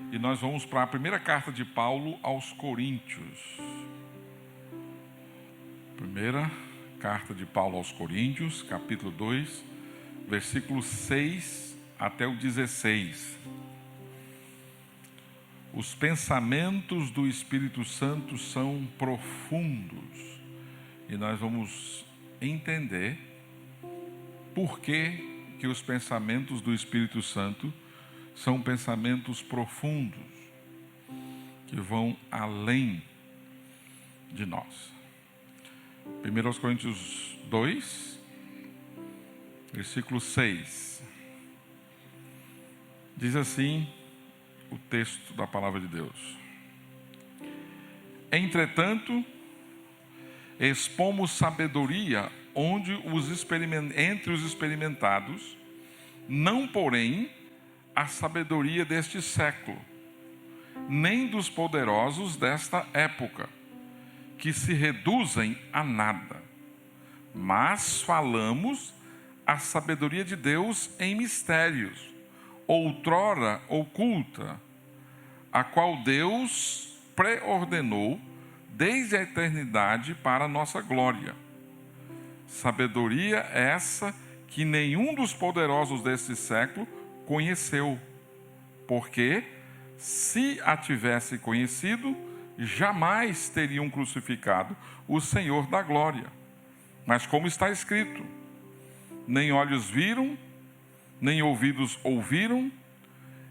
E nós vamos para a primeira carta de Paulo aos Coríntios. Primeira carta de Paulo aos Coríntios, capítulo 2, versículos 6 até o 16. Os pensamentos do Espírito Santo são profundos. E nós vamos entender por que os pensamentos do Espírito Santo são pensamentos profundos, que vão além de nós. 1 Coríntios 2, versículo 6. Diz assim o texto da palavra de Deus: Entretanto, expomos sabedoria entre os experimentados, não porém a sabedoria deste século, nem dos poderosos desta época, que se reduzem a nada. Mas falamos a sabedoria de Deus em mistérios, outrora oculta, a qual Deus preordenou desde a eternidade para a nossa glória. Sabedoria essa que nenhum dos poderosos deste século conheceu, porque se a tivesse conhecido, jamais teriam crucificado o Senhor da glória. Mas como está escrito: nem olhos viram, nem ouvidos ouviram,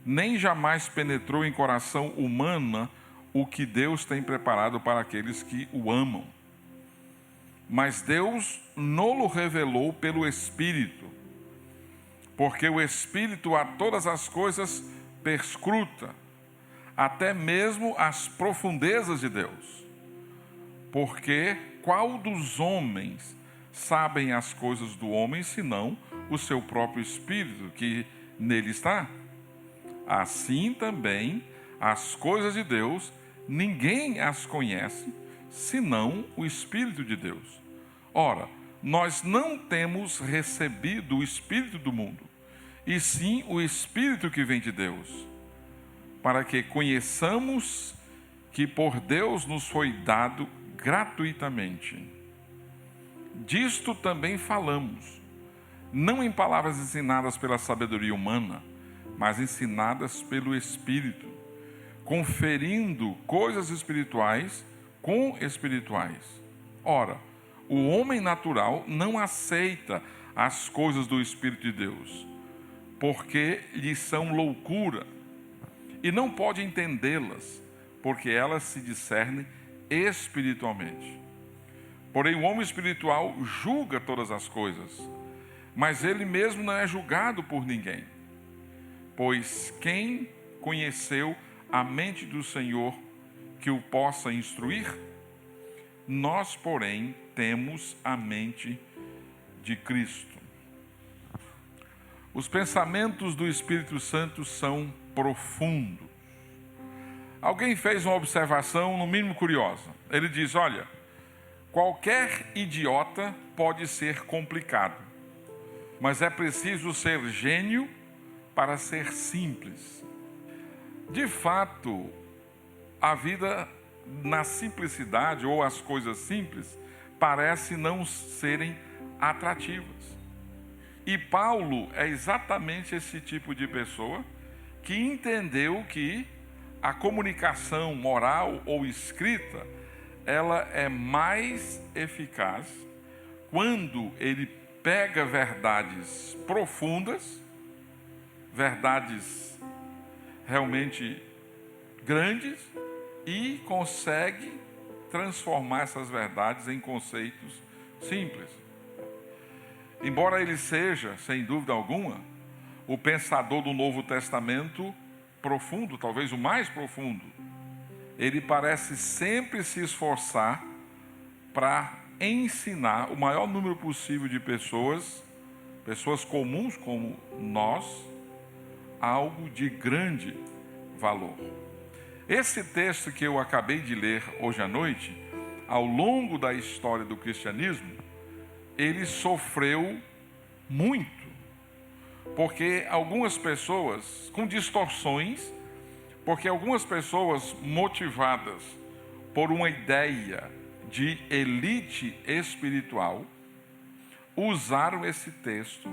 nem jamais penetrou em coração humano o que Deus tem preparado para aqueles que o amam. Mas Deus no-lo revelou pelo Espírito, porque o Espírito a todas as coisas perscruta, até mesmo as profundezas de Deus. Porque qual dos homens sabem as coisas do homem, senão o seu próprio Espírito que nele está? Assim também as coisas de Deus, ninguém as conhece, senão o Espírito de Deus. Ora, nós não temos recebido o Espírito do mundo, e sim o Espírito que vem de Deus, para que conheçamos que por Deus nos foi dado gratuitamente. Disto também falamos, não em palavras ensinadas pela sabedoria humana, mas ensinadas pelo Espírito, conferindo coisas espirituais com espirituais. Ora, o homem natural não aceita as coisas do Espírito de Deus, porque lhe são loucura, e não pode entendê-las, porque elas se discernem espiritualmente. Porém, o homem espiritual julga todas as coisas, mas ele mesmo não é julgado por ninguém. Pois quem conheceu a mente do Senhor que o possa instruir? Nós, porém, temos a mente de Cristo. Os pensamentos do Espírito Santo são profundos. Alguém fez uma observação, no mínimo curiosa. Ele diz: olha, qualquer idiota pode ser complicado, mas é preciso ser gênio para ser simples. De fato, a vida na simplicidade, ou as coisas simples, parece não serem atrativas. E Paulo é exatamente esse tipo de pessoa que entendeu que a comunicação moral ou escrita, ela é mais eficaz quando ele pega verdades profundas, verdades realmente grandes, e consegue transformar essas verdades em conceitos simples. Embora ele seja, sem dúvida alguma, o pensador do Novo Testamento profundo, talvez o mais profundo, ele parece sempre se esforçar para ensinar o maior número possível de pessoas comuns como nós, algo de grande valor. Esse texto que eu acabei de ler hoje à noite, ao longo da história do cristianismo, ele sofreu muito, porque algumas pessoas com distorções Porque algumas pessoas motivadas por uma ideia de elite espiritual usaram esse texto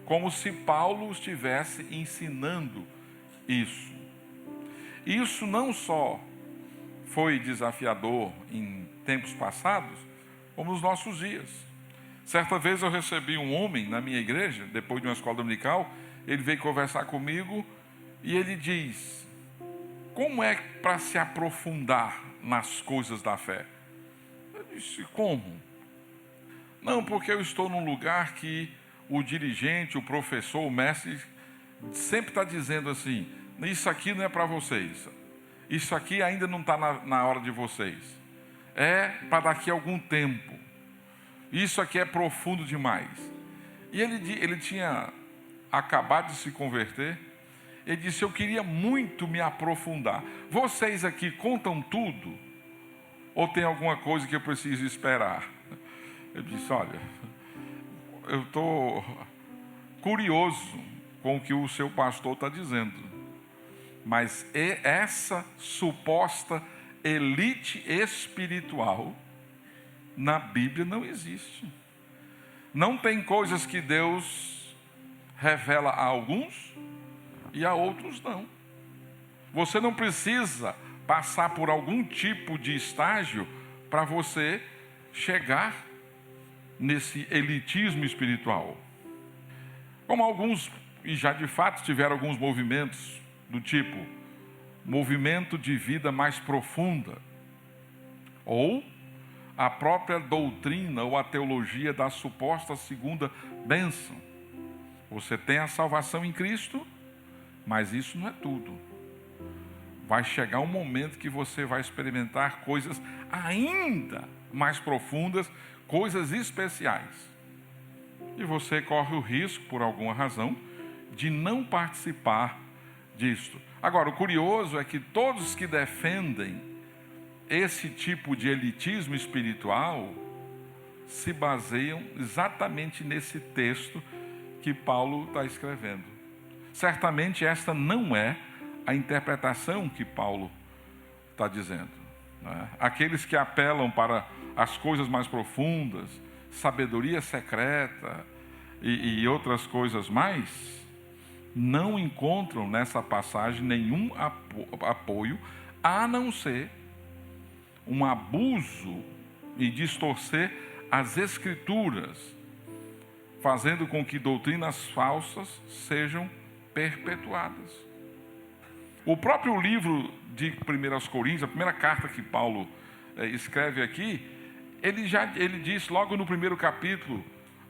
como se Paulo estivesse ensinando isso. Isso não só foi desafiador em tempos passados, como nos nossos dias. Certa vez eu recebi um homem na minha igreja, depois de uma escola dominical, ele veio conversar comigo e ele diz: como é para se aprofundar nas coisas da fé? Eu disse: como? Não, porque eu estou num lugar que o dirigente, o professor, o mestre sempre está dizendo assim: isso aqui não é para vocês, isso aqui ainda não está na hora de vocês, é para daqui a algum tempo, isso aqui é profundo demais. E ele tinha acabado de se converter. Ele disse: eu queria muito me aprofundar. Vocês aqui contam tudo? Ou tem alguma coisa que eu preciso esperar? Eu disse: olha, eu estou curioso com o que o seu pastor está dizendo, mas essa suposta elite espiritual na Bíblia não existe. Não tem coisas que Deus revela a alguns e a outros não. Você não precisa passar por algum tipo de estágio para você chegar nesse elitismo espiritual. Como alguns, e já de fato tiveram alguns movimentos do tipo movimento de vida mais profunda, ou a própria doutrina ou a teologia da suposta segunda bênção. Você tem a salvação em Cristo, mas isso não é tudo. Vai chegar um momento que você vai experimentar coisas ainda mais profundas, coisas especiais. E você corre o risco, por alguma razão, de não participar disto. Agora, o curioso é que todos que defendem esse tipo de elitismo espiritual se baseiam exatamente nesse texto que Paulo está escrevendo. Certamente esta não é a interpretação que Paulo está dizendo, né? Aqueles que apelam para as coisas mais profundas, sabedoria secreta e outras coisas mais, não encontram nessa passagem nenhum apoio, a não ser um abuso e distorcer as Escrituras, fazendo com que doutrinas falsas sejam perpetuadas. O próprio livro de 1 Coríntios, a primeira carta que Paulo escreve aqui, ele diz logo no primeiro capítulo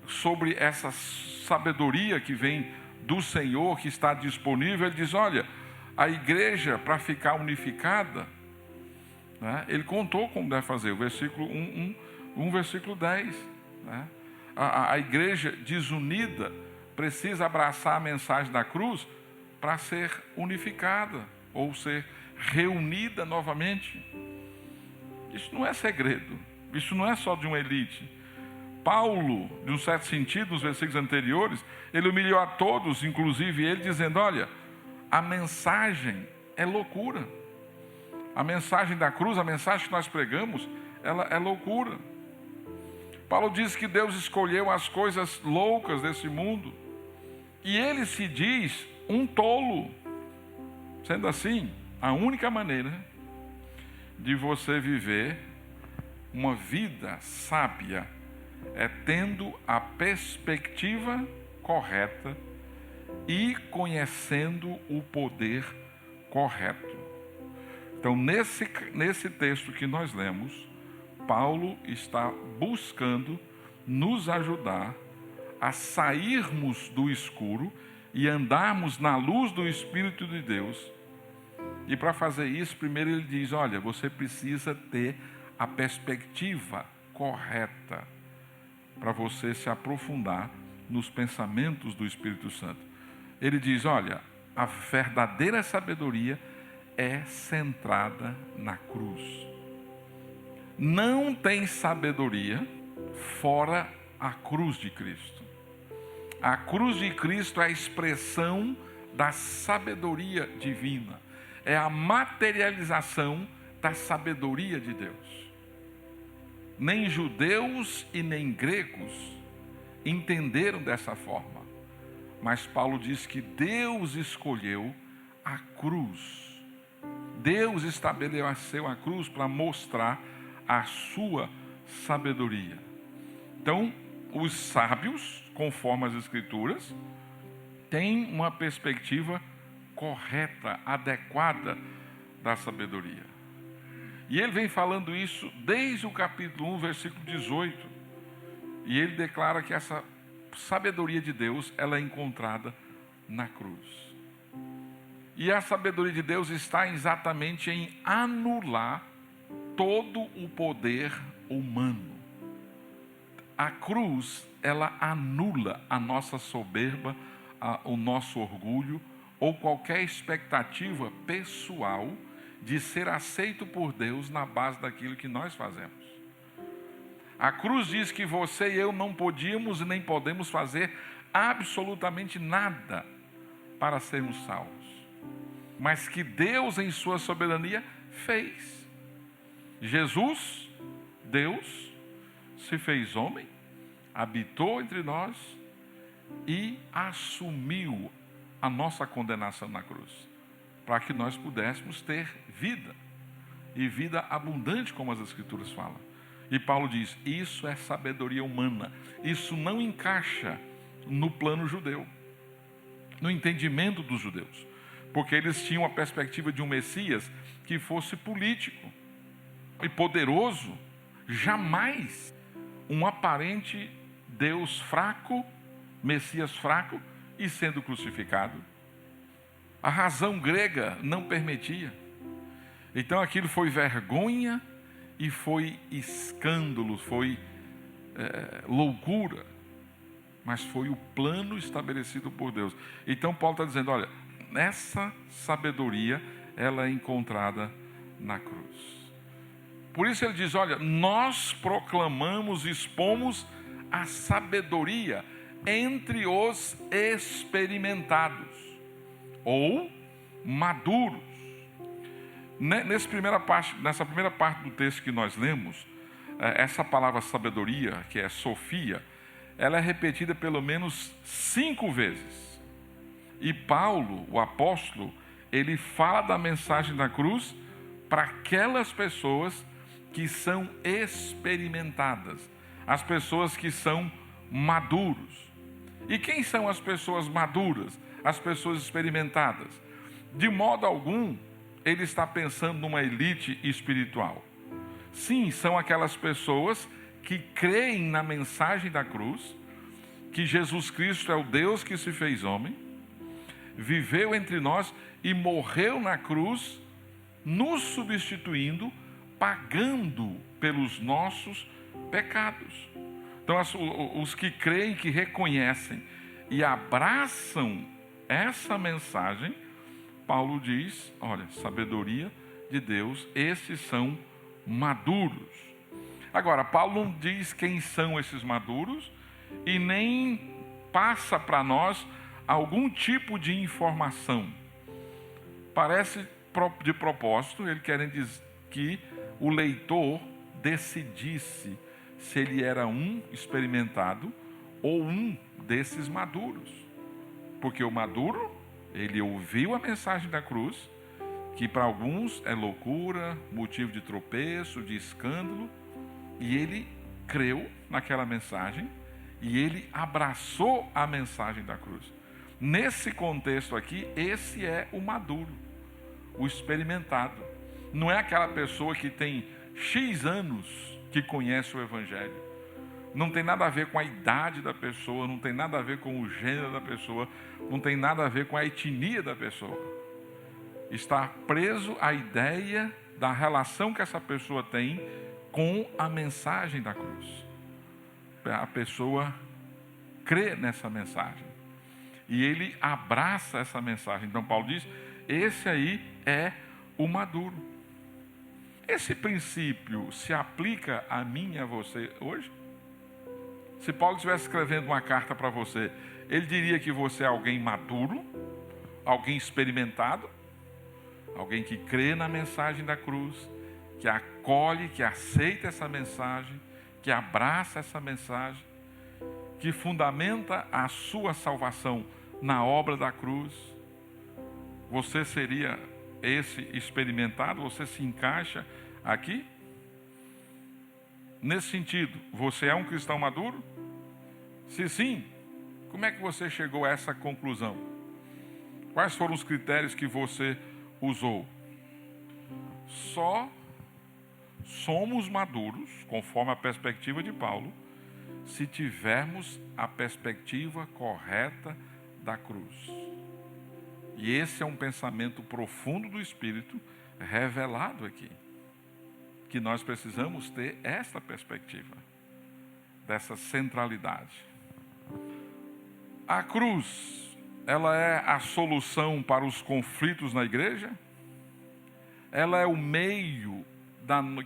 sobre essa sabedoria que vem do Senhor, que está disponível. Ele diz: olha, a igreja, para ficar unificada, né, ele contou como deve fazer, o versículo 1, versículo 10, né? A igreja desunida precisa abraçar a mensagem da cruz para ser unificada, ou ser reunida novamente. Isso não é segredo, isso não é só de uma elite. Paulo, de um certo sentido, nos versículos anteriores, ele humilhou a todos, inclusive ele, dizendo: olha, a mensagem é loucura. A mensagem da cruz, a mensagem que nós pregamos, ela é loucura. Paulo diz que Deus escolheu as coisas loucas desse mundo, e ele se diz um tolo. Sendo assim, a única maneira de você viver uma vida sábia é tendo a perspectiva correta e conhecendo o poder correto. Então, nesse texto que nós lemos, Paulo está buscando nos ajudar a sairmos do escuro e andarmos na luz do Espírito de Deus. E para fazer isso, primeiro ele diz: olha, você precisa ter a perspectiva correta para você se aprofundar nos pensamentos do Espírito Santo. Ele diz: olha, a verdadeira sabedoria é centrada na cruz. Não tem sabedoria fora a cruz de Cristo. A cruz de Cristo é a expressão da sabedoria divina. é a materialização da sabedoria de Deus. Nem judeus e nem gregos entenderam dessa forma. Mas Paulo diz que Deus escolheu a cruz. Deus estabeleceu a cruz para mostrar a sua sabedoria. Então, os sábios, conforme as Escrituras, têm uma perspectiva correta, adequada da sabedoria. E ele vem falando isso desde o capítulo 1, versículo 18. E ele declara que essa sabedoria de Deus, ela é encontrada na cruz. E a sabedoria de Deus está exatamente em anular todo o poder humano. A cruz, ela anula a nossa soberba, o nosso orgulho, ou qualquer expectativa pessoal de ser aceito por Deus na base daquilo que nós fazemos. A cruz diz que você e eu não podíamos e nem podemos fazer absolutamente nada para sermos salvos, mas que Deus, em sua soberania, fez. Jesus, Deus, se fez homem, habitou entre nós e assumiu a nossa condenação na cruz, para que nós pudéssemos ter vida, e vida abundante, como as Escrituras falam. E Paulo diz, isso é sabedoria humana, isso não encaixa no plano judeu, no entendimento dos judeus, porque eles tinham a perspectiva de um Messias que fosse político e poderoso, jamais um aparente Deus fraco, Messias fraco e sendo crucificado. A razão grega não permitia. Então aquilo foi vergonha e foi escândalo, foi loucura, mas foi o plano estabelecido por Deus. Então Paulo está dizendo, olha, essa sabedoria, ela é encontrada na cruz. Por isso ele diz, olha, nós proclamamos, expomos a sabedoria entre os experimentados, ou maduros. Nessa primeira parte do texto que nós lemos, essa palavra sabedoria, que é Sofia, ela é repetida pelo menos 5 vezes. E Paulo, o apóstolo, ele fala da mensagem da cruz para aquelas pessoas que são experimentadas, as pessoas que são maduros. E quem são as pessoas maduras, as pessoas experimentadas? De modo algum, ele está pensando numa elite espiritual. Sim, são aquelas pessoas que creem na mensagem da cruz, que Jesus Cristo é o Deus que se fez homem, viveu entre nós e morreu na cruz, nos substituindo, pagando pelos nossos pecados. Então, os que creem, que reconhecem e abraçam essa mensagem, Paulo diz, olha, sabedoria de Deus, esses são maduros. Agora, Paulo não diz quem são esses maduros e nem passa para nós algum tipo de informação. Parece de propósito, ele querendo dizer que o leitor decidisse se ele era um experimentado ou um desses maduros. Porque o maduro, ele ouviu a mensagem da cruz, que para alguns é loucura, motivo de tropeço, de escândalo, e ele creu naquela mensagem e ele abraçou a mensagem da cruz. Nesse contexto aqui, esse é o maduro, o experimentado. Não é aquela pessoa que tem X anos que conhece o Evangelho. Não tem nada a ver com a idade da pessoa, não tem nada a ver com o gênero da pessoa, não tem nada a ver com a etnia da pessoa. Está preso à ideia da relação que essa pessoa tem com a mensagem da cruz. A pessoa crê nessa mensagem e ele abraça essa mensagem. Então Paulo diz, esse aí é o maduro. Esse princípio se aplica a mim e a você hoje? Se Paulo estivesse escrevendo uma carta para você, ele diria que você é alguém maduro, alguém experimentado? Alguém que crê na mensagem da cruz, que acolhe, que aceita essa mensagem, que abraça essa mensagem, que fundamenta a sua salvação na obra da cruz. Você seria esse experimentado? Você se encaixa aqui? Nesse sentido, você é um cristão maduro? Se sim, como é que você chegou a essa conclusão? Quais foram os critérios que você usou? Só somos maduros, conforme a perspectiva de Paulo, se tivermos a perspectiva correta da cruz. E esse é um pensamento profundo do Espírito revelado aqui, que nós precisamos ter essa perspectiva, dessa centralidade. A cruz, ela é a solução para os conflitos na igreja? Ela é o meio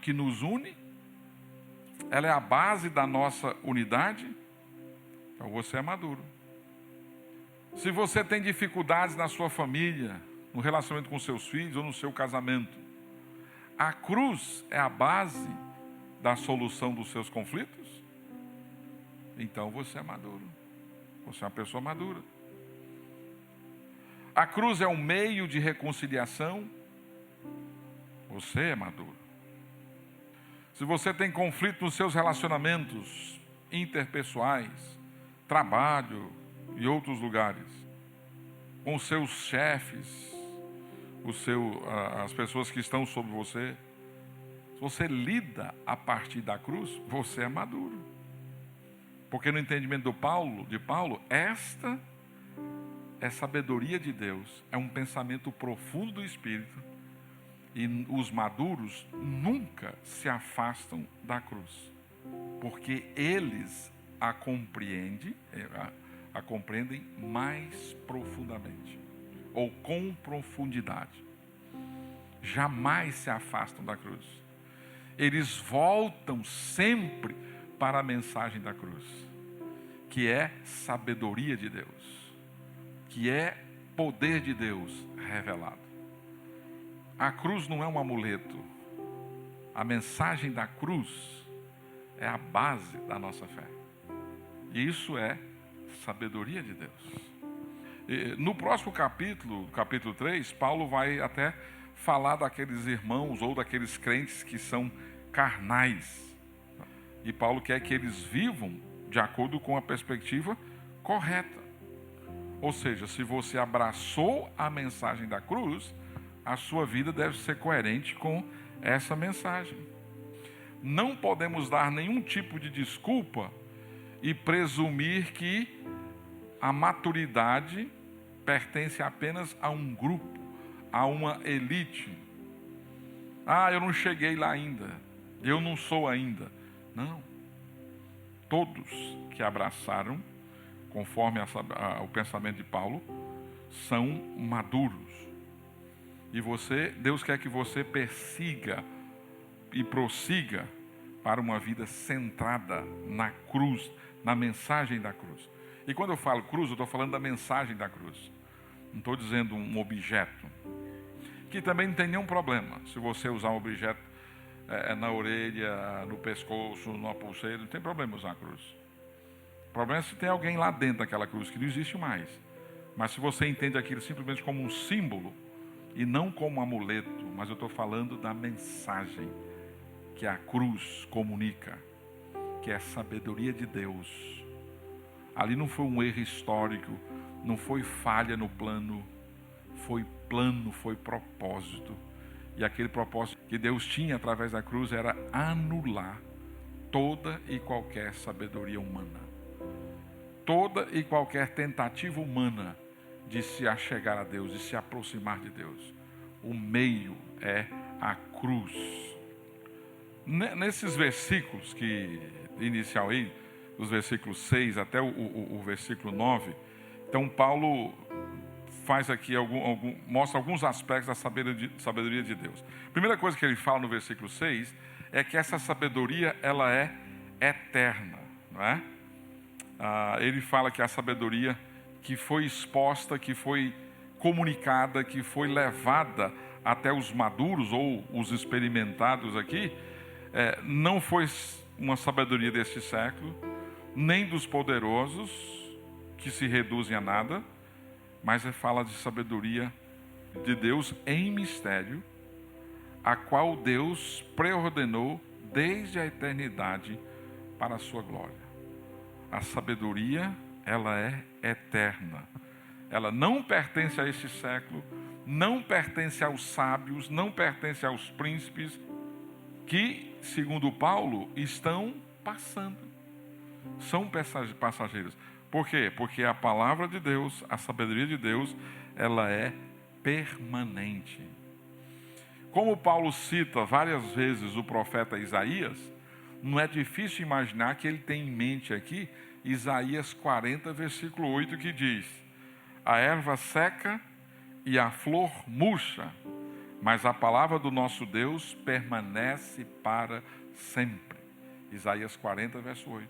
que nos une? Ela é a base da nossa unidade? Então você é maduro. Se você tem dificuldades na sua família, no relacionamento com seus filhos ou no seu casamento, a cruz é a base da solução dos seus conflitos? Então você é maduro. Você é uma pessoa madura. A cruz é um meio de reconciliação? Você é maduro. Se você tem conflito nos seus relacionamentos interpessoais, trabalho e outros lugares, com os seus chefes, as pessoas que estão sobre você, se você lida a partir da cruz, você é maduro. Porque no entendimento de Paulo, esta é sabedoria de Deus, é um pensamento profundo do Espírito, e os maduros nunca se afastam da cruz, porque eles a compreendem mais profundamente, ou com profundidade. Jamais se afastam da cruz. Eles voltam sempre para a mensagem da cruz, que é sabedoria de Deus, que é poder de Deus revelado. A cruz não é um amuleto. A mensagem da cruz é a base da nossa fé. E isso é sabedoria de Deus. No próximo capítulo 3, Paulo vai até falar daqueles irmãos ou daqueles crentes que são carnais. E Paulo quer que eles vivam de acordo com a perspectiva correta. Ou seja, se você abraçou a mensagem da cruz, a sua vida deve ser coerente com essa mensagem. Não podemos dar nenhum tipo de desculpa e presumir que a maturidade pertence apenas a um grupo, a uma elite. Eu não cheguei lá ainda, eu não sou ainda. Não. Todos que abraçaram, conforme o pensamento de Paulo, são maduros. E Deus quer que você persiga e prossiga para uma vida centrada na cruz, na mensagem da cruz. E quando eu falo cruz, eu estou falando da mensagem da cruz. Não estou dizendo um objeto. Que também não tem nenhum problema. Se você usar um objeto na orelha, no pescoço, numa pulseira, não tem problema usar a cruz. O problema é se tem alguém lá dentro daquela cruz, que não existe mais. Mas se você entende aquilo simplesmente como um símbolo, e não como um amuleto, mas eu estou falando da mensagem que a cruz comunica, que é a sabedoria de Deus. Ali não foi um erro histórico, não foi falha no plano, foi propósito. E aquele propósito que Deus tinha através da cruz era anular toda e qualquer sabedoria humana, toda e qualquer tentativa humana de se achegar a Deus, de se aproximar de Deus. O meio é a cruz. Nesses versículos que inicial aí, dos versículos 6 até o versículo 9, então Paulo faz aqui mostra alguns aspectos da sabedoria de Deus. A primeira coisa que ele fala no versículo 6 é que essa sabedoria, ela é eterna, não é? Ele fala que a sabedoria que foi exposta, que foi comunicada, que foi levada até os maduros ou os experimentados aqui, não foi uma sabedoria deste século, nem dos poderosos, que se reduzem a nada, mas fala de sabedoria de Deus em mistério, a qual Deus preordenou desde a eternidade para a sua glória. A sabedoria, ela é eterna. Ela não pertence a este século, não pertence aos sábios, não pertence aos príncipes, que, segundo Paulo, estão passando. São passageiros. Por quê? Porque a palavra de Deus, a sabedoria de Deus, ela é permanente. Como Paulo cita várias vezes o profeta Isaías, não é difícil imaginar que ele tem em mente aqui Isaías 40, versículo 8, que diz: a erva seca e a flor murcha, mas a palavra do nosso Deus permanece para sempre. Isaías 40, verso 8.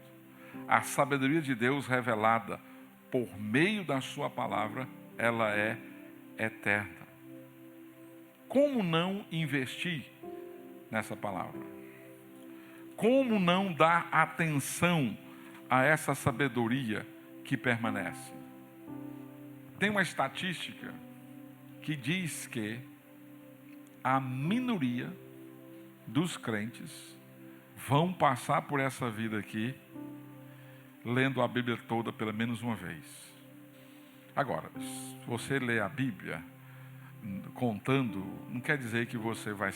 A sabedoria de Deus revelada por meio da sua palavra, ela é eterna. Como não investir nessa palavra? Como não dar atenção a essa sabedoria que permanece? Tem uma estatística que diz que a minoria dos crentes vão passar por essa vida aqui lendo a Bíblia toda pelo menos uma vez. Agora, se você lê a Bíblia contando, não quer dizer que você vai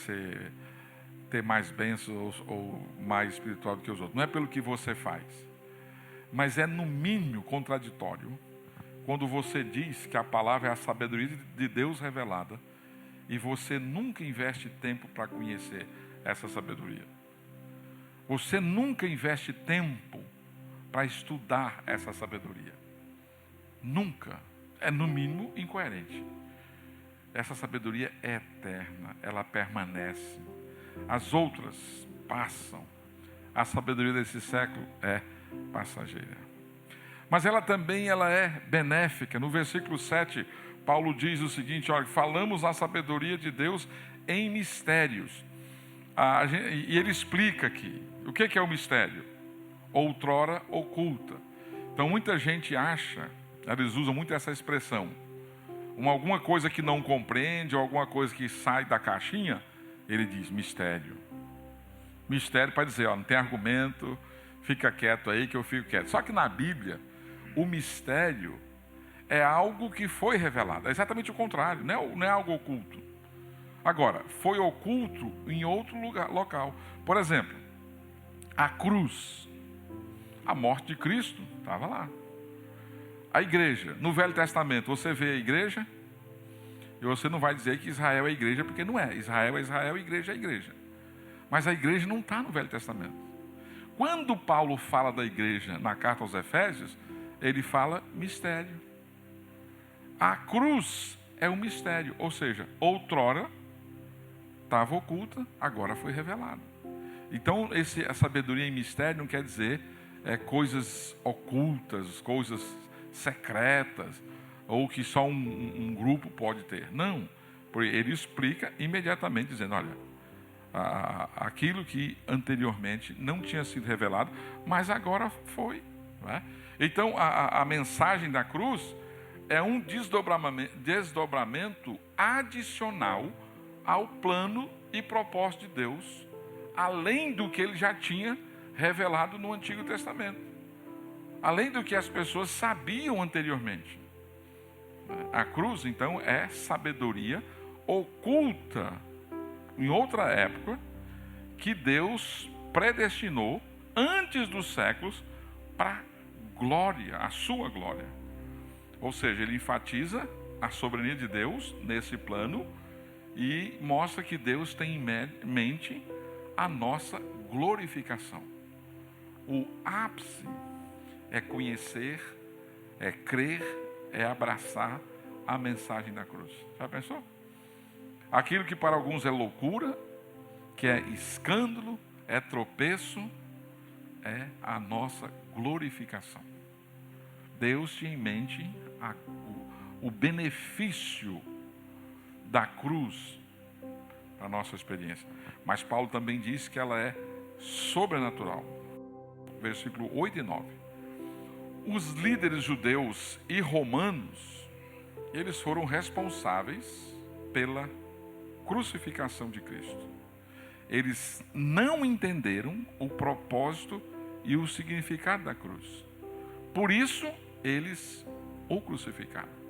ter mais bênçãos ou mais espiritual do que os outros. Não é pelo que você faz. Mas é no mínimo contraditório quando você diz que a palavra é a sabedoria de Deus revelada e você nunca investe tempo para conhecer essa sabedoria. Você nunca investe tempo para estudar essa sabedoria. Nunca. É no mínimo incoerente. Essa sabedoria é eterna, ela permanece. As outras passam. A sabedoria desse século é passageira. Mas ela também é benéfica. No versículo 7, Paulo diz o seguinte: olha, falamos a sabedoria de Deus em mistérios. E ele explica aqui. O que é o mistério? Outrora oculta. Então muita gente acha, eles usam muito essa expressão, alguma coisa que não compreende, ou alguma coisa que sai da caixinha, ele diz mistério. Mistério para dizer, não tem argumento, fica quieto aí que eu fico quieto. Só que na Bíblia, o mistério é algo que foi revelado. É exatamente o contrário, não é algo oculto. Agora, foi oculto em outro local. Por exemplo, a cruz, a morte de Cristo, estava lá. A igreja, no Velho Testamento, você vê a igreja, e você não vai dizer que Israel é igreja, porque não é. Israel é Israel, igreja é igreja. Mas a igreja não está no Velho Testamento. Quando Paulo fala da igreja na carta aos Efésios, ele fala mistério. A cruz é um mistério, ou seja, outrora estava oculta, agora foi revelada. Então, a sabedoria em mistério não quer dizer coisas ocultas, coisas secretas, ou que só um grupo pode ter. Não, porque ele explica imediatamente, dizendo, olha, aquilo que anteriormente não tinha sido revelado, mas agora foi. Não é? Então, a mensagem da cruz é um desdobramento adicional ao plano e propósito de Deus, além do que ele já tinha revelado no Antigo Testamento, além do que as pessoas sabiam anteriormente. A cruz, então, é sabedoria oculta em outra época que Deus predestinou antes dos séculos para glória, a sua glória. Ou seja, ele enfatiza a soberania de Deus nesse plano e mostra que Deus tem em mente a nossa glorificação. O ápice é conhecer, é crer, é abraçar a mensagem da cruz. Já pensou? Aquilo que para alguns é loucura, que é escândalo, é tropeço, é a nossa glorificação. Deus tinha em mente o benefício da cruz a nossa experiência. Mas Paulo também diz que ela é sobrenatural. Versículo 8 e 9. Os líderes judeus e romanos, eles foram responsáveis pela crucificação de Cristo. Eles não entenderam o propósito e o significado da cruz. Por isso, eles o crucificaram.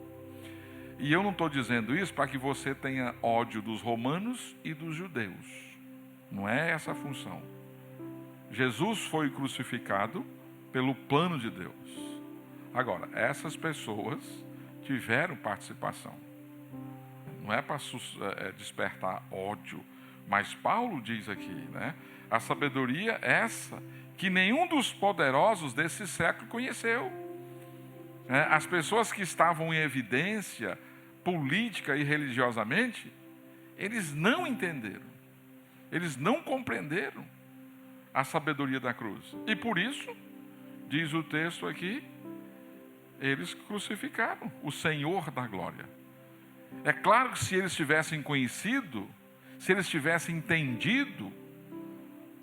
E eu não estou dizendo isso para que você tenha ódio dos romanos e dos judeus. Não é essa a função. Jesus foi crucificado pelo plano de Deus. Agora, essas pessoas tiveram participação. Não é para despertar ódio. Mas Paulo diz aqui, né? A sabedoria é essa que nenhum dos poderosos desse século conheceu. As pessoas que estavam em evidência política e religiosamente, eles não entenderam, eles não compreenderam a sabedoria da cruz. E por isso, diz o texto aqui, eles crucificaram o Senhor da glória. É claro que se eles tivessem conhecido, se eles tivessem entendido,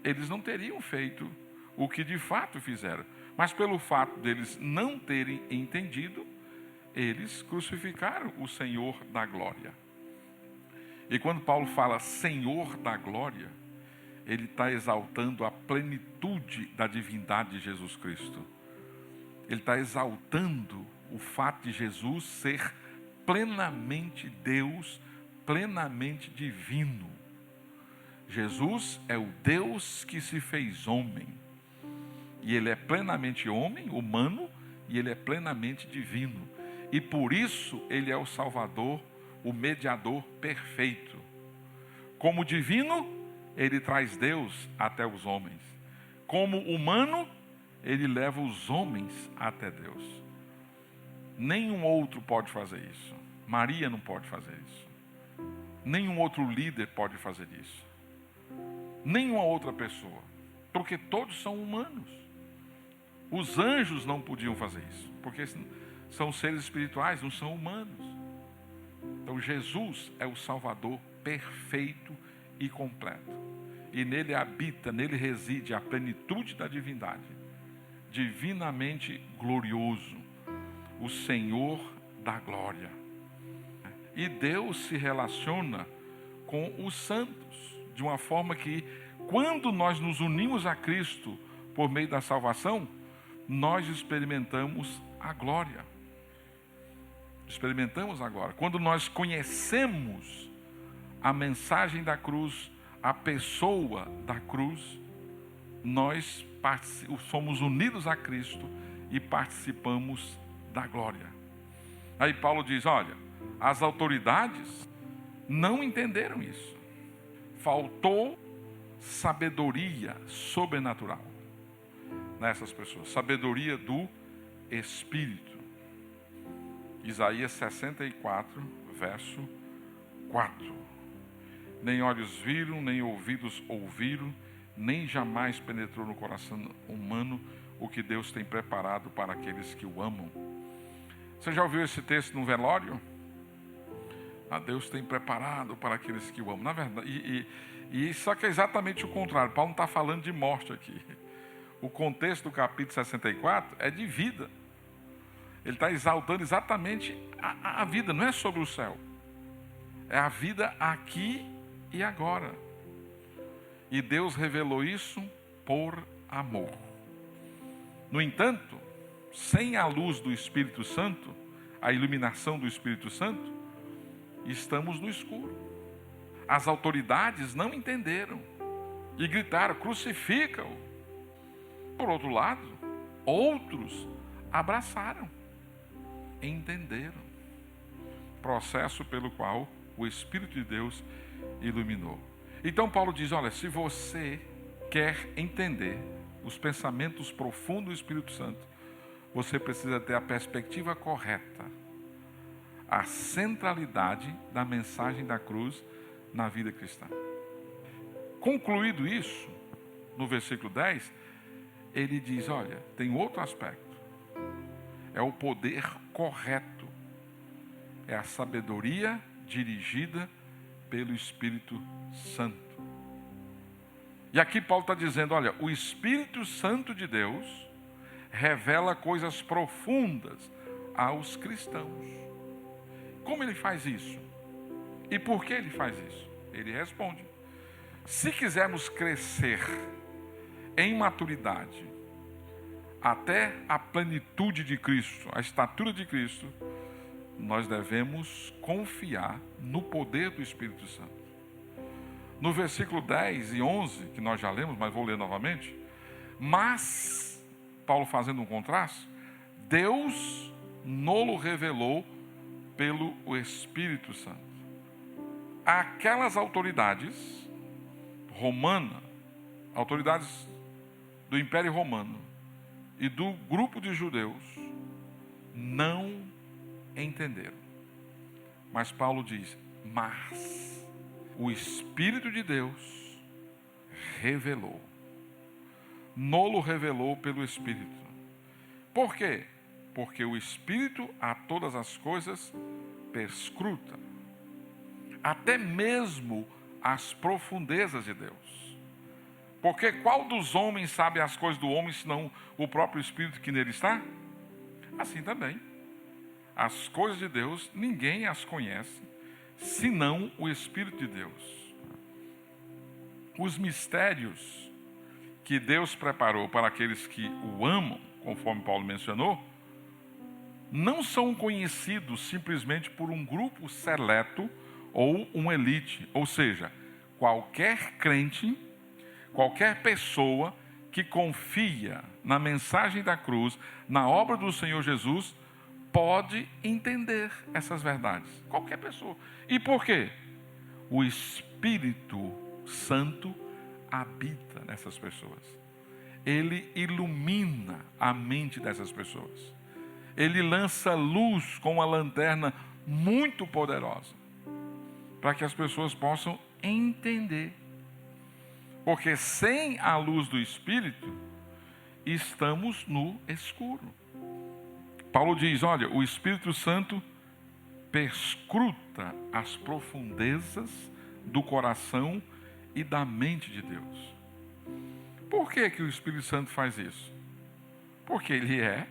eles não teriam feito o que de fato fizeram. Mas pelo fato deles não terem entendido, eles crucificaram o Senhor da glória. E quando Paulo fala Senhor da glória, ele está exaltando a plenitude da divindade de Jesus Cristo. Ele está exaltando o fato de Jesus ser plenamente Deus, plenamente divino. Jesus é o Deus que se fez homem. E ele é plenamente homem, humano, e ele é plenamente divino. E por isso ele é o Salvador, o mediador perfeito. Como divino, ele traz Deus até os homens. Como humano, ele leva os homens até Deus. Nenhum outro pode fazer isso. Maria não pode fazer isso. Nenhum outro líder pode fazer isso. Nenhuma outra pessoa. Porque todos são humanos. Os anjos não podiam fazer isso, porque são seres espirituais, não são humanos. Então Jesus é o Salvador perfeito e completo. E nele habita, nele reside a plenitude da divindade. Divinamente glorioso. O Senhor da glória. E Deus se relaciona com os santos, de uma forma que, quando nós nos unimos a Cristo por meio da salvação, nós experimentamos a glória. Experimentamos agora. Quando nós conhecemos a mensagem da cruz, a pessoa da cruz, nós somos unidos a Cristo e participamos da glória. Aí Paulo diz, olha, as autoridades não entenderam isso. Faltou sabedoria sobrenatural nessas pessoas, sabedoria do Espírito. Isaías 64, verso 4. Nem olhos viram, nem ouvidos ouviram, nem jamais penetrou no coração humano o que Deus tem preparado para aqueles que o amam. Você já ouviu esse texto no velório? Deus tem preparado para aqueles que o amam. Na verdade, só que é exatamente o contrário. Paulo não está falando de morte aqui. O contexto do capítulo 64 é de vida. Ele está exaltando exatamente a vida, não é sobre o céu. É a vida aqui e agora. E Deus revelou isso por amor. No entanto, sem a luz do Espírito Santo, a iluminação do Espírito Santo, estamos no escuro. As autoridades não entenderam e gritaram, crucifica-o. Por outro lado, outros abraçaram, entenderam. Processo pelo qual o Espírito de Deus iluminou. Então Paulo diz, olha, se você quer entender os pensamentos profundos do Espírito Santo, você precisa ter a perspectiva correta, a centralidade da mensagem da cruz na vida cristã. Concluído isso, no versículo 10, ele diz, olha, tem outro aspecto. É o poder correto. É a sabedoria dirigida pelo Espírito Santo. E aqui Paulo está dizendo, olha, o Espírito Santo de Deus revela coisas profundas aos cristãos. Como ele faz isso? E por que ele faz isso? Ele responde, se quisermos crescer em maturidade até a plenitude de Cristo, a estatura de Cristo, nós devemos confiar no poder do Espírito Santo. No versículo 10 e 11, que nós já lemos, mas vou ler novamente, mas, Paulo fazendo um contraste, Deus nolo revelou pelo Espírito Santo. Aquelas autoridades romanas, autoridades do Império Romano e do grupo de judeus, não entenderam. Mas Paulo diz, mas o Espírito de Deus revelou. Nolo revelou pelo Espírito. Por quê? Porque o Espírito a todas as coisas perscruta, até mesmo as profundezas de Deus. Porque qual dos homens sabe as coisas do homem, senão o próprio Espírito que nele está? Assim também. As coisas de Deus, ninguém as conhece, senão o Espírito de Deus. Os mistérios que Deus preparou para aqueles que o amam, conforme Paulo mencionou, não são conhecidos simplesmente por um grupo seleto ou uma elite. Ou seja, qualquer crente, qualquer pessoa que confia na mensagem da cruz, na obra do Senhor Jesus, pode entender essas verdades. Qualquer pessoa. E por quê? O Espírito Santo habita nessas pessoas. Ele ilumina a mente dessas pessoas. Ele lança luz com uma lanterna muito poderosa, para que as pessoas possam entender. Porque sem a luz do Espírito, estamos no escuro. Paulo diz, olha, o Espírito Santo perscruta as profundezas do coração e da mente de Deus. Por que o Espírito Santo faz isso? Porque ele é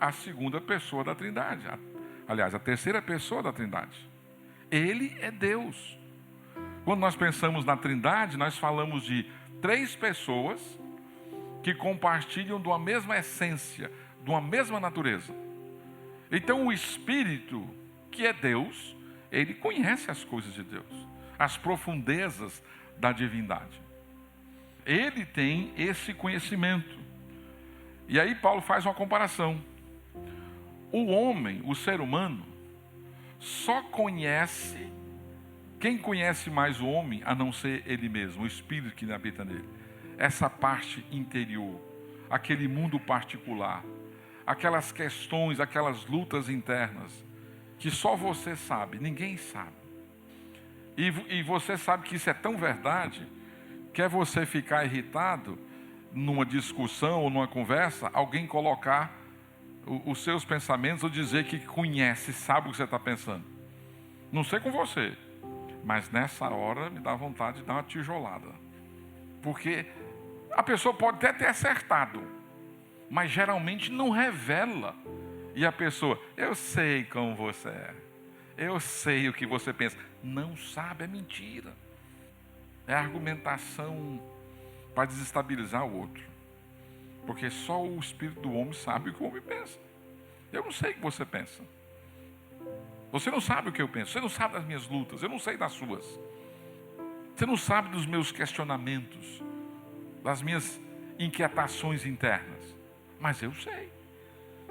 a segunda pessoa da Trindade. Aliás, a terceira pessoa da Trindade. Ele é Deus. Quando nós pensamos na Trindade, nós falamos de três pessoas que compartilham de uma mesma essência, de uma mesma natureza. Então o Espírito, que é Deus, ele conhece as coisas de Deus, as profundezas da divindade. Ele tem esse conhecimento. E aí Paulo faz uma comparação. O homem, o ser humano, só conhece, quem conhece mais o homem, a não ser ele mesmo, o Espírito que habita nele. Essa parte interior, aquele mundo particular, aquelas questões, aquelas lutas internas, que só você sabe, ninguém sabe. E você sabe que isso é tão verdade, que é você ficar irritado numa discussão ou numa conversa, alguém colocar os seus pensamentos ou dizer que conhece, sabe o que você está pensando. Não sei com você, mas nessa hora me dá vontade de dar uma tijolada. Porque a pessoa pode até ter acertado, mas geralmente não revela. E a pessoa, eu sei como você é, eu sei o que você pensa. Não sabe, é mentira. É argumentação para desestabilizar o outro. Porque só o espírito do homem sabe o que o homem pensa. Eu não sei o que você pensa. Você não sabe o que eu penso. Você não sabe das minhas lutas. Eu não sei das suas. Você não sabe dos meus questionamentos, das minhas inquietações internas. Mas eu sei.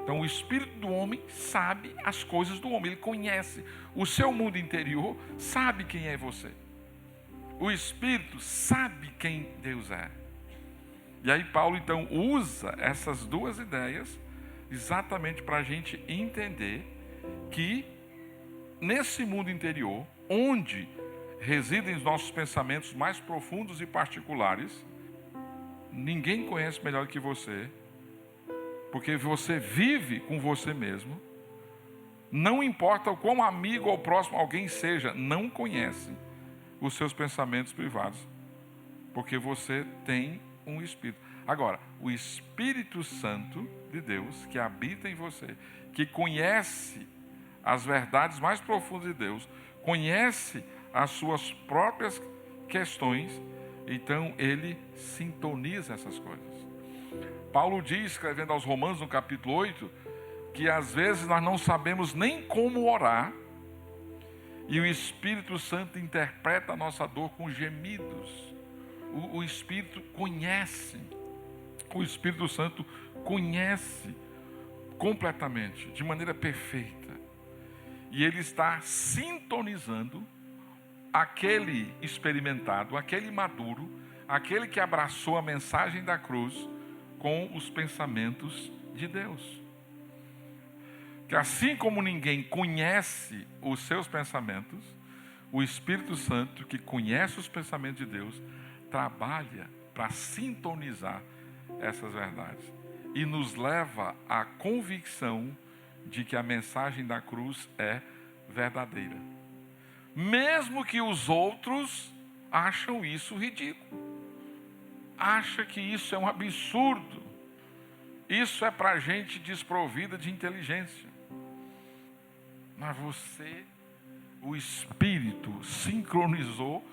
Então o espírito do homem sabe as coisas do homem. Ele conhece o seu mundo interior, sabe quem é você. O Espírito sabe quem Deus é. E aí Paulo então usa essas duas ideias exatamente para a gente entender que nesse mundo interior, onde residem os nossos pensamentos mais profundos e particulares, ninguém conhece melhor que você, porque você vive com você mesmo. Não importa o quão amigo ou próximo alguém seja, não conhece os seus pensamentos privados, porque você tem um Espírito. Agora, o Espírito Santo de Deus, que habita em você, que conhece as verdades mais profundas de Deus, conhece as suas próprias questões, então ele sintoniza essas coisas. Paulo diz, escrevendo aos Romanos no capítulo 8, que às vezes nós não sabemos nem como orar, e o Espírito Santo interpreta a nossa dor com gemidos. O Espírito conhece, o Espírito Santo conhece completamente, de maneira perfeita. E ele está sintonizando aquele experimentado, aquele maduro, aquele que abraçou a mensagem da cruz com os pensamentos de Deus. Que assim como ninguém conhece os seus pensamentos, o Espírito Santo, que conhece os pensamentos de Deus, trabalha para sintonizar essas verdades e nos leva à convicção de que a mensagem da cruz é verdadeira, mesmo que os outros acham isso ridículo, acham que isso é um absurdo, isso é para gente desprovida de inteligência. Mas você, o Espírito, sincronizou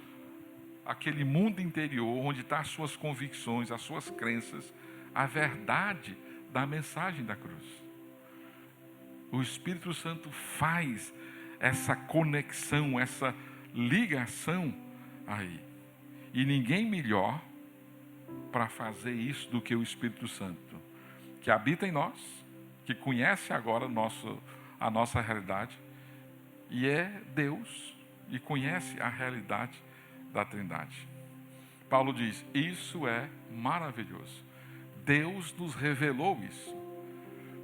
aquele mundo interior onde estão as suas convicções, as suas crenças, a verdade da mensagem da cruz. O Espírito Santo faz essa conexão, essa ligação aí. E ninguém melhor para fazer isso do que o Espírito Santo, que habita em nós, que conhece agora a nossa realidade, e é Deus, e conhece a realidade da Trindade. Paulo diz, isso é maravilhoso. Deus nos revelou isso.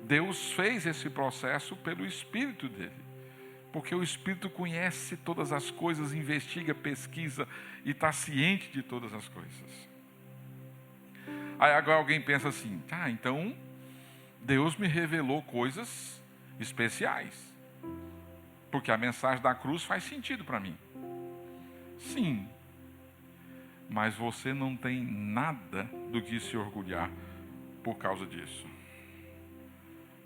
Deus fez esse processo pelo Espírito dele. Porque o Espírito conhece todas as coisas, investiga, pesquisa e está ciente de todas as coisas. Aí agora alguém pensa assim, então Deus me revelou coisas especiais. Porque a mensagem da cruz faz sentido para mim. Sim. Mas você não tem nada do que se orgulhar por causa disso.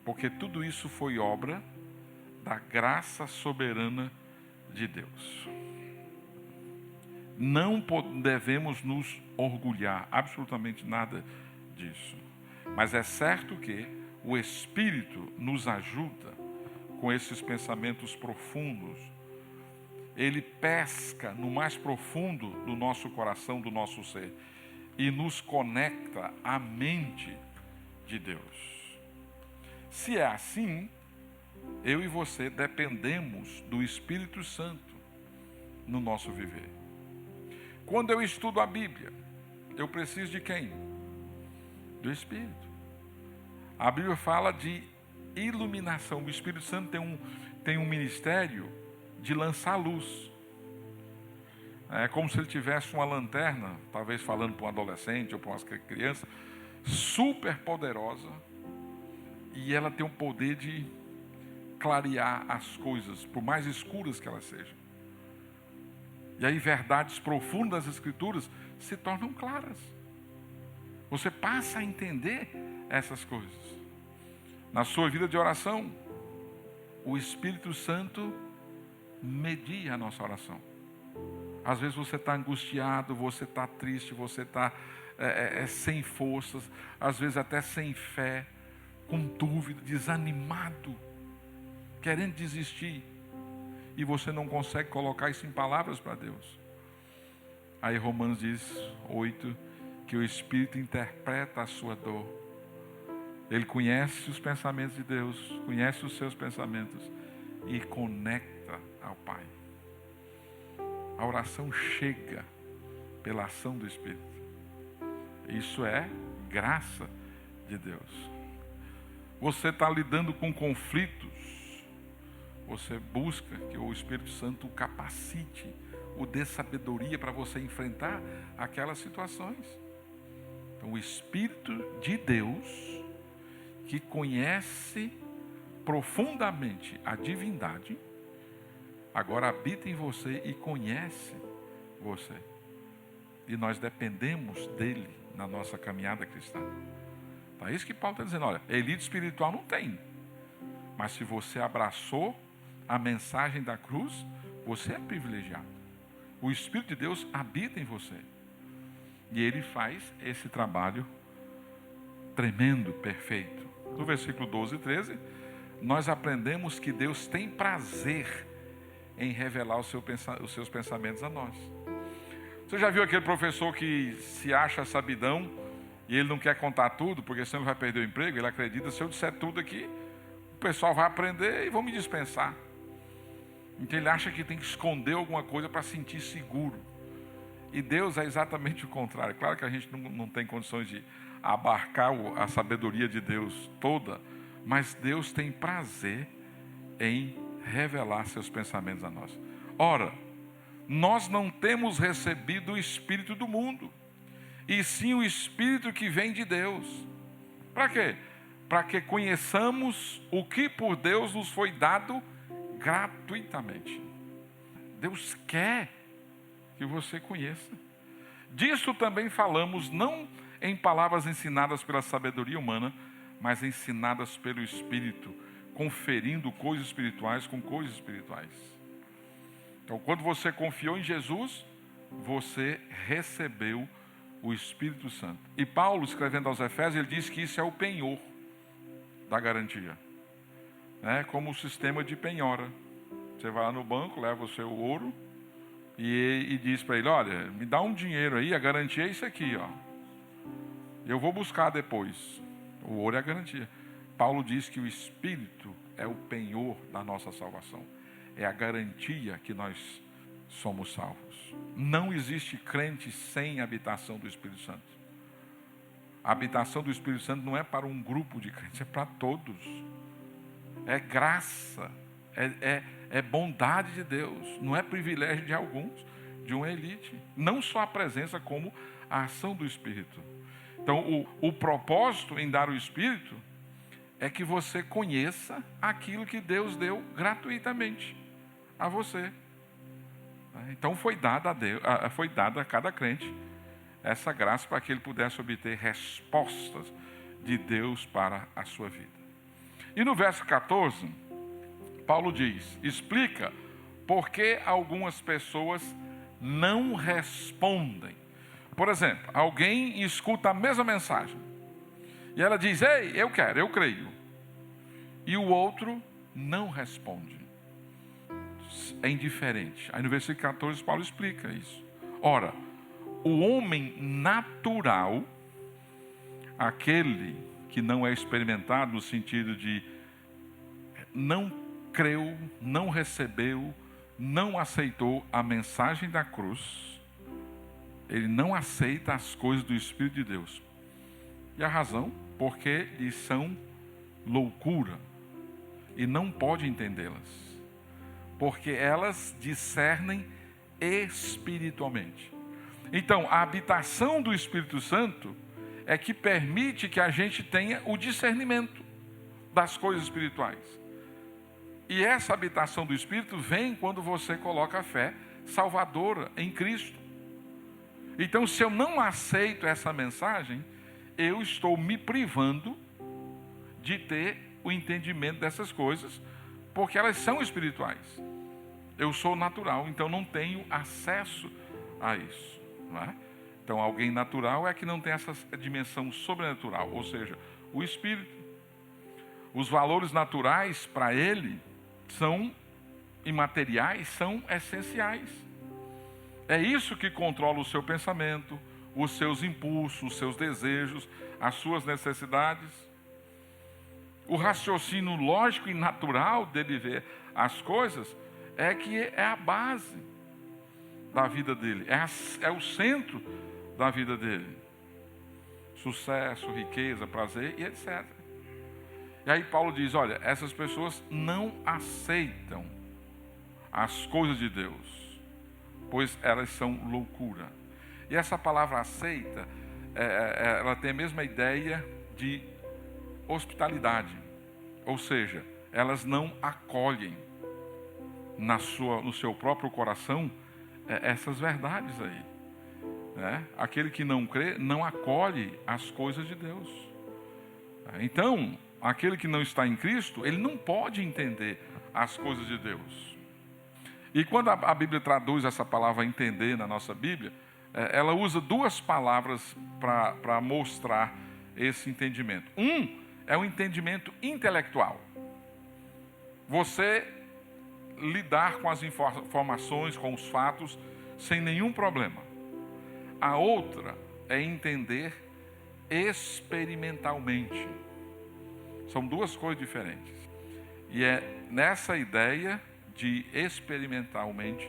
Porque tudo isso foi obra da graça soberana de Deus. Não devemos nos orgulhar absolutamente nada disso. Mas é certo que o Espírito nos ajuda com esses pensamentos profundos. Ele pesca no mais profundo do nosso coração, do nosso ser, e nos conecta à mente de Deus. Se é assim, eu e você dependemos do Espírito Santo no nosso viver. Quando eu estudo a Bíblia, eu preciso de quem? Do Espírito. A Bíblia fala de iluminação. O Espírito Santo tem um ministério de lançar luz. É como se ele tivesse uma lanterna, talvez falando para um adolescente ou para uma criança, super poderosa, e ela tem o poder de clarear as coisas, por mais escuras que elas sejam. E aí verdades profundas das Escrituras se tornam claras. Você passa a entender essas coisas. Na sua vida de oração, o Espírito Santo media a nossa oração. Às vezes você está angustiado, você está triste, você está sem forças, às vezes até sem fé, com dúvida, desanimado, querendo desistir, e você não consegue colocar isso em palavras para Deus. Aí Romanos diz 8, que o Espírito interpreta a sua dor. Ele conhece os pensamentos de Deus, conhece os seus pensamentos e conecta ao Pai. A oração chega pela ação do Espírito. Isso é graça de Deus. Você está lidando com conflitos, você busca que o Espírito Santo o capacite, o dê sabedoria para você enfrentar aquelas situações. Então, o Espírito de Deus, que conhece profundamente a divindade, agora habita em você e conhece você. E nós dependemos dele na nossa caminhada cristã. Então é isso que Paulo está dizendo. Olha, elite espiritual não tem. Mas se você abraçou a mensagem da cruz, você é privilegiado. O Espírito de Deus habita em você. E ele faz esse trabalho tremendo, perfeito. No versículo 12 e 13, nós aprendemos que Deus tem prazer em revelar os seus pensamentos a nós. Você já viu aquele professor que se acha sabidão e ele não quer contar tudo, porque senão ele vai perder o emprego? Ele acredita, se eu disser tudo aqui, o pessoal vai aprender e vão me dispensar. Então ele acha que tem que esconder alguma coisa para sentir seguro. E Deus é exatamente o contrário. Claro que a gente não tem condições de abarcar a sabedoria de Deus toda, mas Deus tem prazer em revelar seus pensamentos a nós. Ora, nós não temos recebido o Espírito do mundo, e sim o Espírito que vem de Deus. Para quê? Para que conheçamos o que por Deus nos foi dado gratuitamente. Deus quer que você conheça. Disso também falamos, não em palavras ensinadas pela sabedoria humana, mas ensinadas pelo Espírito, conferindo coisas espirituais com coisas espirituais. Então, quando você confiou em Jesus, você recebeu o Espírito Santo. E Paulo, escrevendo aos Efésios, ele diz que isso é o penhor da garantia. É como o sistema de penhora. Você vai lá no banco, leva o seu ouro e diz para ele: olha, me dá um dinheiro aí, a garantia é isso aqui, ó. Eu vou buscar depois. O ouro é a garantia. Paulo diz que o Espírito é o penhor da nossa salvação. É a garantia que nós somos salvos. Não existe crente sem a habitação do Espírito Santo. A habitação do Espírito Santo não é para um grupo de crentes, é para todos. É graça, é bondade de Deus, não é privilégio de alguns, de uma elite. Não só a presença, como a ação do Espírito. Então, o propósito em dar o Espírito é que você conheça aquilo que Deus deu gratuitamente a você. Então, foi dada a cada crente essa graça para que ele pudesse obter respostas de Deus para a sua vida. E no verso 14, Paulo diz, explica por que algumas pessoas não respondem. Por exemplo, alguém escuta a mesma mensagem e ela diz: ei, eu quero, eu creio. E o outro não responde. É indiferente. Aí no versículo 14, Paulo explica isso. Ora, o homem natural, aquele que não é experimentado no sentido de não creu, não recebeu, não aceitou a mensagem da cruz, ele não aceita as coisas do Espírito de Deus. E a razão? Porque lhes são loucura e não pode entendê-las. Porque elas discernem espiritualmente. Então, a habitação do Espírito Santo é que permite que a gente tenha o discernimento das coisas espirituais. E essa habitação do Espírito vem quando você coloca a fé salvadora em Cristo. Então, se eu não aceito essa mensagem, eu estou me privando de ter o entendimento dessas coisas, porque elas são espirituais. Eu sou natural, então não tenho acesso a isso. Não é? Então, alguém natural é que não tem essa dimensão sobrenatural, ou seja, o Espírito. Os valores naturais para ele são imateriais, são essenciais. É isso que controla o seu pensamento, os seus impulsos, os seus desejos, as suas necessidades. O raciocínio lógico e natural dele ver as coisas é que é a base da vida dele, é o centro da vida dele. Sucesso, riqueza, prazer e etc. E aí Paulo diz, olha, essas pessoas não aceitam as coisas de Deus, pois elas são loucura. E essa palavra aceita, ela tem a mesma ideia de hospitalidade. Ou seja, elas não acolhem no seu próprio coração essas verdades aí, né? Aquele que não crê não acolhe as coisas de Deus. Então, aquele que não está em Cristo, ele não pode entender as coisas de Deus. E quando a Bíblia traduz essa palavra entender na nossa Bíblia, ela usa duas palavras para mostrar esse entendimento. É o entendimento intelectual. Você lidar com as informações, com os fatos, sem nenhum problema. A outra é entender experimentalmente. São duas coisas diferentes. E é nessa ideia de experimentalmente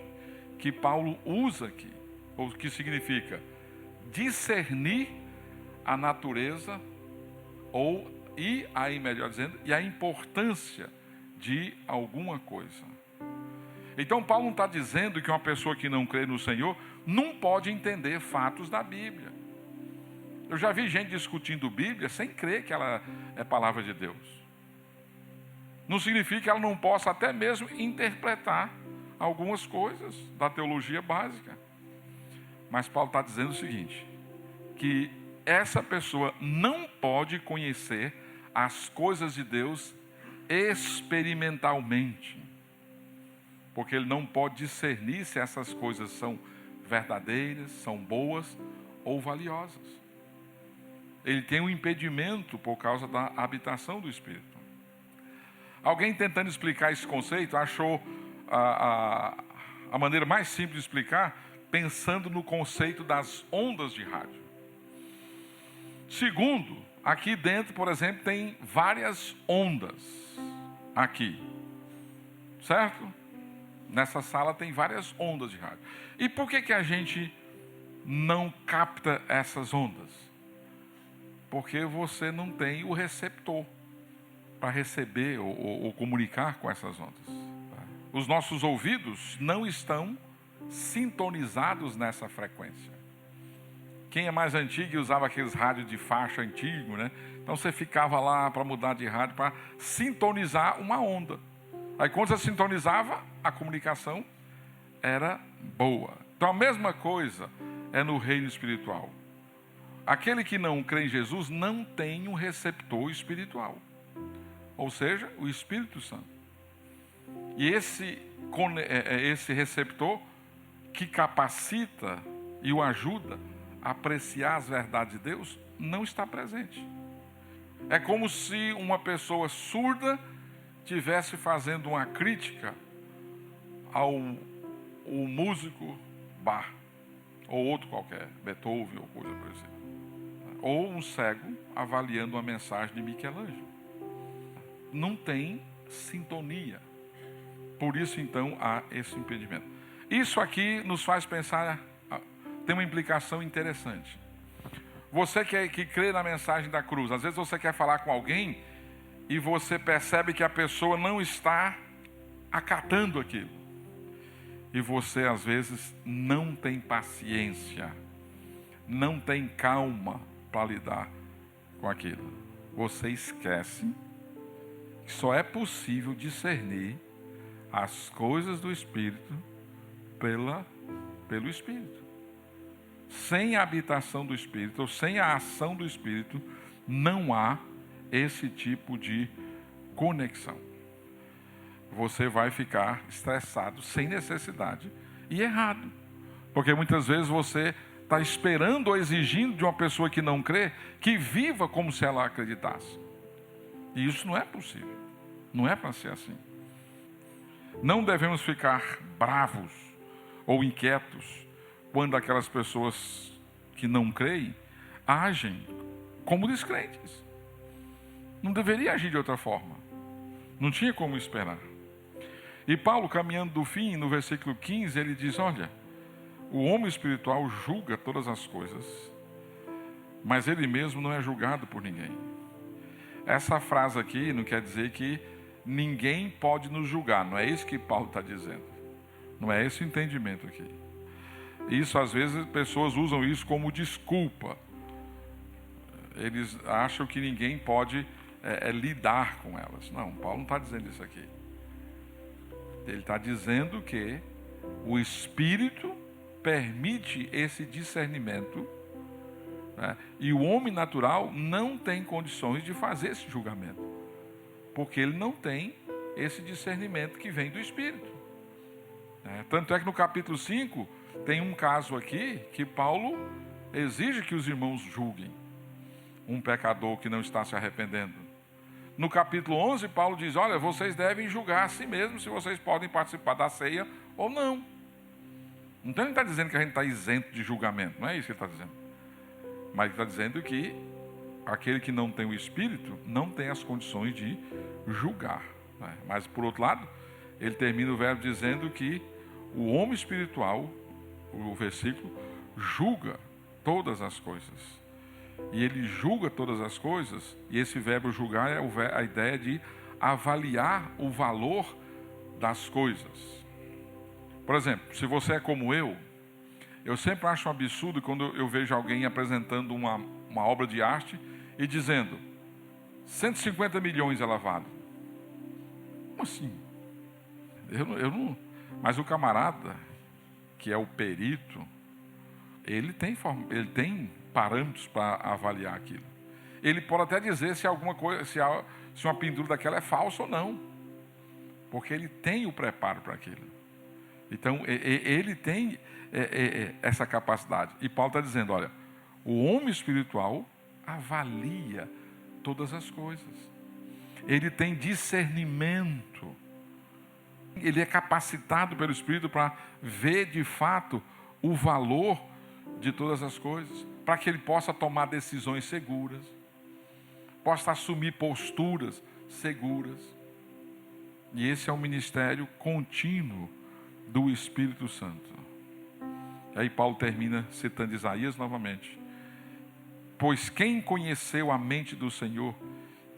que Paulo usa aqui, o que significa discernir a natureza e a importância de alguma coisa. Então Paulo não está dizendo que uma pessoa que não crê no Senhor não pode entender fatos da Bíblia. Eu já vi gente discutindo Bíblia sem crer que ela é palavra de Deus. Não significa que ela não possa até mesmo interpretar algumas coisas da teologia básica. Mas Paulo está dizendo o seguinte, que essa pessoa não pode conhecer as coisas de Deus experimentalmente. Porque ele não pode discernir se essas coisas são verdadeiras, são boas ou valiosas. Ele tem um impedimento por causa da habitação do Espírito. Alguém tentando explicar esse conceito achou a maneira mais simples de explicar pensando no conceito das ondas de rádio. Segundo, aqui dentro, por exemplo, tem várias ondas aqui, certo? Nessa sala tem várias ondas de rádio. E por que a gente não capta essas ondas? Porque você não tem o receptor para receber ou comunicar com essas ondas. Os nossos ouvidos não estão sintonizados nessa frequência. Quem é mais antigo e usava aqueles rádios de faixa antigo, né? Então você ficava lá para mudar de rádio para sintonizar uma onda. Aí quando você sintonizava, a comunicação era boa. Então a mesma coisa é no reino espiritual. Aquele que não crê em Jesus não tem um receptor espiritual. Ou seja, o Espírito Santo. E esse receptor que capacita e o ajuda a apreciar as verdades de Deus não está presente. É como se uma pessoa surda estivesse fazendo uma crítica ao músico Bach, ou outro qualquer, Beethoven ou coisa por exemplo. Ou um cego avaliando uma mensagem de Michelangelo. Não tem sintonia. Por isso, então, há esse impedimento. Isso aqui nos faz pensar, tem uma implicação interessante. Você que crê na mensagem da cruz, às vezes você quer falar com alguém e você percebe que a pessoa não está acatando aquilo. E você, às vezes, não tem paciência, não tem calma para lidar com aquilo. Você esquece que só é possível discernir as coisas do Espírito pelo Espírito. Sem a habitação do Espírito, ou sem a ação do Espírito, não há esse tipo de conexão. Você vai ficar estressado sem necessidade e errado. Porque muitas vezes você está esperando ou exigindo de uma pessoa que não crê que viva como se ela acreditasse. E isso não é possível. Não é para ser assim. Não devemos ficar bravos ou inquietos quando aquelas pessoas que não creem agem como descrentes. Não deveria agir de outra forma. Não tinha como esperar. E Paulo, caminhando do fim, no versículo 15, ele diz, olha, o homem espiritual julga todas as coisas, mas ele mesmo não é julgado por ninguém. Essa frase aqui não quer dizer que ninguém pode nos julgar, não é isso que Paulo está dizendo. Não é esse o entendimento aqui. Isso, às vezes, pessoas usam isso como desculpa. Eles acham que ninguém pode lidar com elas. Não, Paulo não está dizendo isso aqui. Ele está dizendo que o Espírito permite esse discernimento, né? E o homem natural não tem condições de fazer esse julgamento, porque ele não tem esse discernimento que vem do Espírito. Tanto é que no capítulo 5 tem um caso aqui que Paulo exige que os irmãos julguem um pecador que não está se arrependendo. No capítulo 11, Paulo diz, olha, vocês devem julgar a si mesmos se vocês podem participar da ceia ou não. Então ele está dizendo que a gente está isento de julgamento, não é isso que ele está dizendo. Mas ele está dizendo que aquele que não tem o Espírito não tem as condições de julgar, né? Mas por outro lado, ele termina o verbo dizendo que o homem espiritual, o versículo, julga todas as coisas. E ele julga todas as coisas, e esse verbo julgar é a ideia de avaliar o valor das coisas. Por exemplo, se você é como eu sempre acho um absurdo quando eu vejo alguém apresentando uma obra de arte e dizendo 150 milhões é lavado. Como assim? Eu não. Mas o camarada, que é o perito, ele tem parâmetros para avaliar aquilo. Ele pode até dizer se alguma coisa, se uma pintura daquela é falsa ou não, porque ele tem o preparo para aquilo. Então ele tem essa capacidade. E Paulo está dizendo, olha, o homem espiritual avalia todas as coisas. Ele tem discernimento. Ele é capacitado pelo Espírito para ver de fato o valor de todas as coisas, para que ele possa tomar decisões seguras, possa assumir posturas seguras. E esse é um ministério contínuo do Espírito Santo. E aí Paulo termina citando Isaías novamente. Pois quem conheceu a mente do Senhor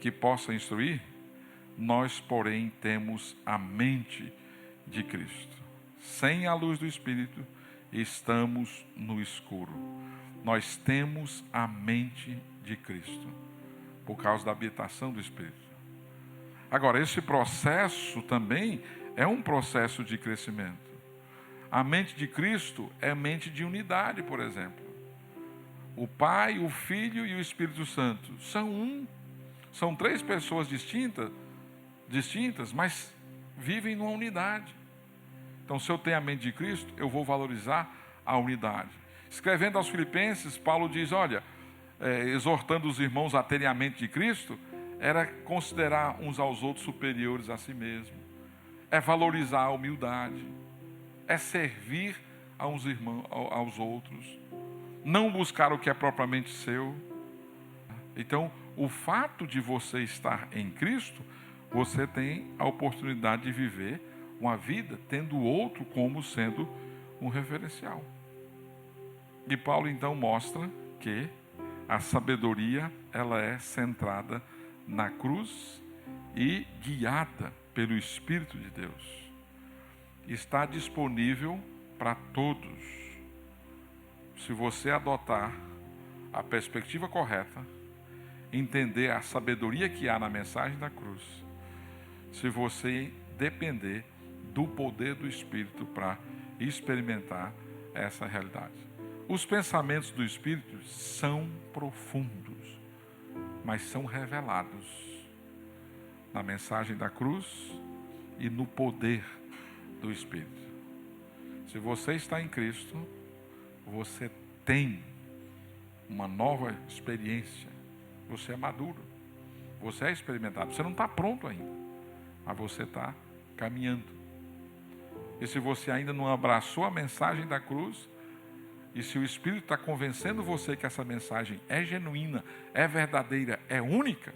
que possa instruir? Nós, porém, temos a mente de Cristo. Sem a luz do Espírito, estamos no escuro. Nós temos a mente de Cristo, por causa da habitação do Espírito. Agora, esse processo também é um processo de crescimento. A mente de Cristo é mente de unidade, por exemplo. O Pai, o Filho e o Espírito Santo são um. São três pessoas distintas, mas vivem numa unidade. Então, se eu tenho a mente de Cristo, eu vou valorizar a unidade. Escrevendo aos Filipenses, Paulo diz, olha, exortando os irmãos a terem a mente de Cristo, era considerar uns aos outros superiores a si mesmo, é valorizar a humildade, é servir aos outros, não buscar o que é propriamente seu. Então, o fato de você estar em Cristo, você tem a oportunidade de viver uma vida tendo o outro como sendo um referencial. E Paulo então mostra que a sabedoria, ela é centrada na cruz e guiada pelo Espírito de Deus. Está disponível para todos. Se você adotar a perspectiva correta, entender a sabedoria que há na mensagem da cruz, se você depender do poder do Espírito para experimentar essa realidade. Os pensamentos do Espírito são profundos, mas são revelados na mensagem da cruz e no poder do Espírito. Se você está em Cristo, você tem uma nova experiência. Você é maduro, você é experimentado. Você não está pronto ainda, mas você está caminhando. E se você ainda não abraçou a mensagem da cruz, e se o Espírito está convencendo você que essa mensagem é genuína, é verdadeira, é única,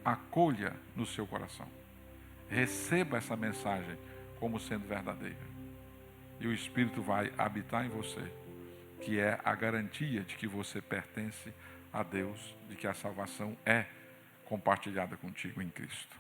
acolha no seu coração. Receba essa mensagem como sendo verdadeira. E o Espírito vai habitar em você, que é a garantia de que você pertence a Deus, de que a salvação é compartilhada contigo em Cristo.